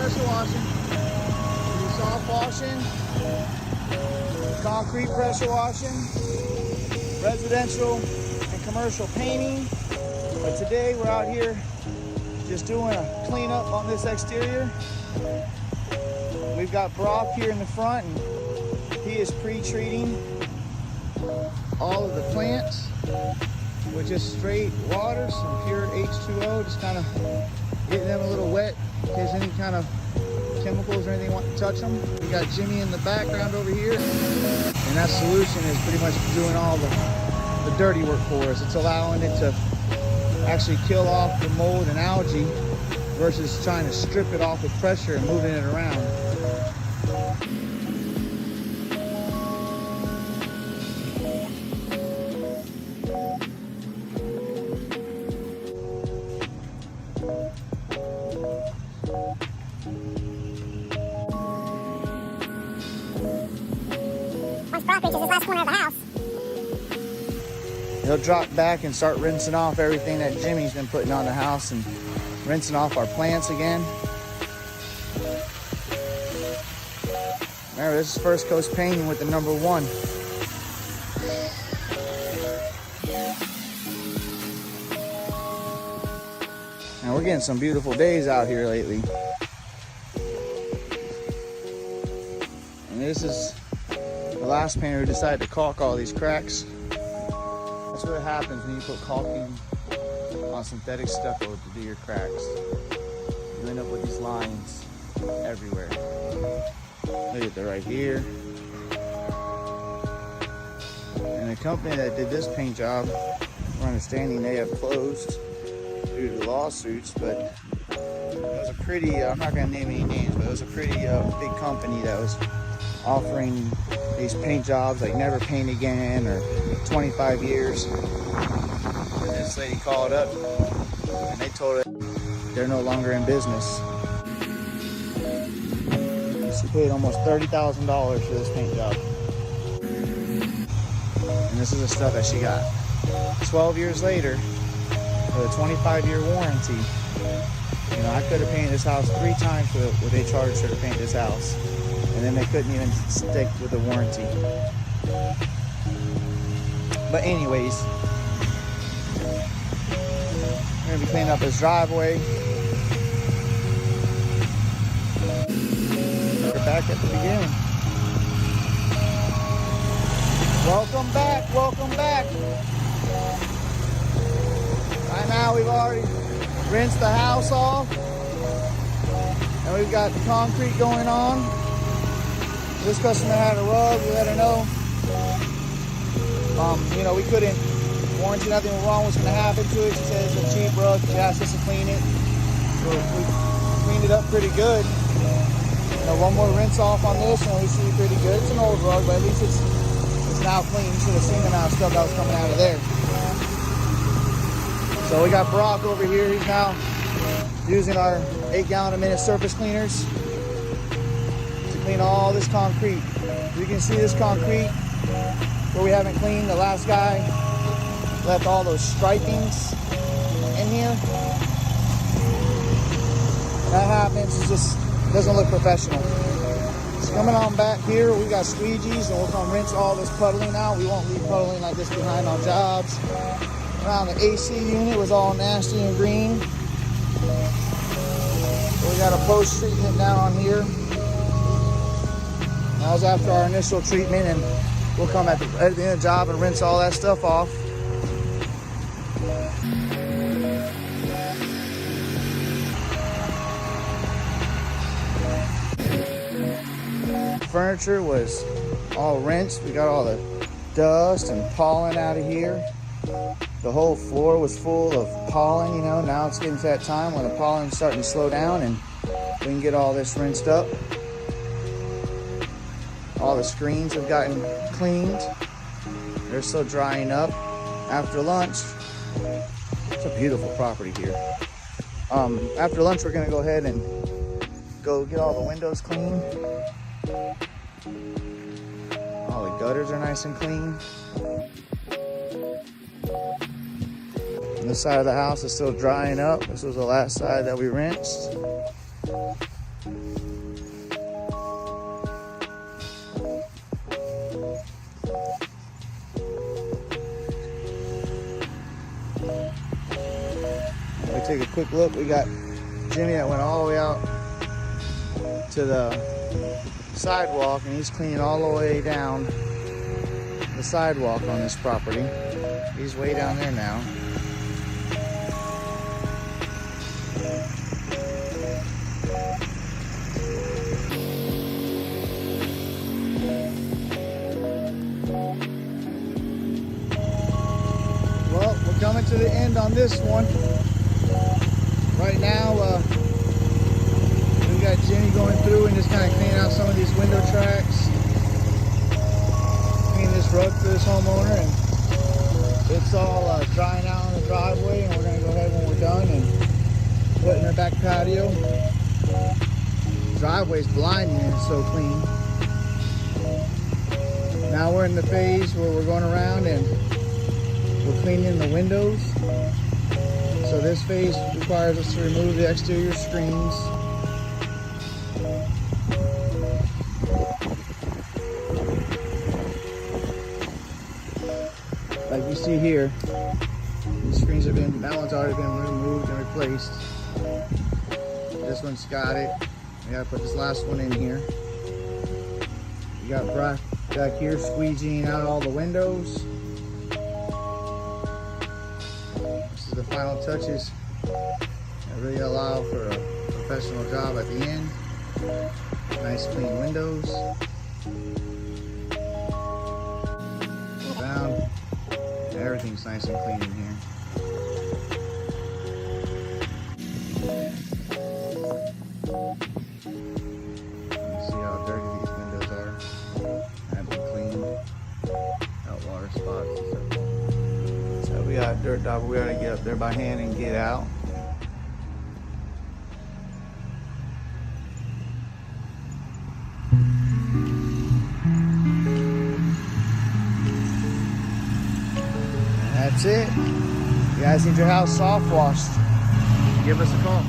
pressure washing. We do soft washing, concrete pressure washing, residential and commercial painting. But today we're out here just doing a cleanup on this exterior. We've got Brock here in the front, and he is pre-treating all of the plants with just straight water, some pure H2O, just kind of getting them a little wet in case any kind of chemicals or anything want to touch them. We got Jimmy in the background over here, and that solution is pretty much doing all the dirty work for us. It's allowing it to actually kill off the mold and algae versus trying to strip it off with pressure and moving it around. Once Brock reaches this last corner of the house, he'll drop back and start rinsing off everything that Jimmy's been putting on the house and rinsing off our plants again. Remember, this is First Coast Painting with the #1. And we're getting some beautiful days out here lately. And this is the last painter who decided to caulk all these cracks. That's what happens when you put caulking on synthetic stucco to do your cracks. You end up with these lines everywhere. Look at that right here. And the company that did this paint job, we're understanding they have closed due to lawsuits, but it was a pretty, I'm not going to name any names, but it was a pretty big company that was offering these paint jobs like never paint again or 25 years. And this lady called up and they told her they're no longer in business. She paid almost $30,000 for this paint job. And this is the stuff that she got. 12 years later, with a 25-year warranty, you know, I could have painted this house 3 times for what they charged her to paint this house. And then they couldn't even stick with the warranty. But anyways, we're gonna be cleaning up his driveway. We're back at the beginning. Welcome back, welcome back. Right now we've already rinsed the house off. And we've got the concrete going on. This customer had a rug, we let her know. You know, we couldn't warranty nothing wrong was gonna happen to it. She said it's a cheap rug, she asked us to clean it. So we cleaned it up pretty good. You know, one more rinse off on this and we should be pretty good. It's an old rug, but at least it's now clean. You should have seen the amount of stuff that was coming out of there. So we got Brock over here. He's now using our 8-gallon a minute surface cleaners to clean all this concrete. You can see this concrete where we haven't cleaned. The last guy left all those stripings in here. That happens, it just doesn't look professional. It's coming on back here, we got squeegees and we'll come rinse all this puddling out. We won't leave puddling like this behind on jobs. Around the AC unit was all nasty and green. So we got a post treatment down on here. That was after our initial treatment, and we'll come at the end of the job and rinse all that stuff off. Furniture was all rinsed. We got all the dust and pollen out of here. The whole floor was full of pollen, you know. Now it's getting to that time when the pollen's starting to slow down and we can get all this rinsed up. All the screens have gotten cleaned. They're still drying up after lunch. It's a beautiful property here. After lunch, we're gonna go ahead and go get all the windows clean. All the gutters are nice and clean. This side of the house is still drying up. This was the last side that we rinsed. We take a quick look. We got Jimmy that went all the way out to the sidewalk, and he's cleaning all the way down the sidewalk on this property. He's way down there now. Well, we're coming to the end on this one. Right now, we got Jenny going through and just kind of cleaning out some of these window tracks. Cleaning this rug for this homeowner, and it's all drying out on the driveway, and we're going to go ahead when we're done and put it in our back patio. The driveway's blinding and it's so clean. Now we're in the phase where we're going around and we're cleaning the windows. So this phase requires us to remove the exterior screens. Like you see here, the screens have been, that one's already been removed and replaced. This one's got it. We gotta put this last one in here. We got Bryan back here squeegeeing out all the windows. This is the final touches that really allow for a professional job at the end. Nice clean windows. Down. Everything's nice and clean in here. You see how dirty these windows are. Haven't been cleaned. Got water spots and stuff. So we got a dirt dog. We gotta get up there by hand and get out. That's it. You guys need your house soft washed, give us a call.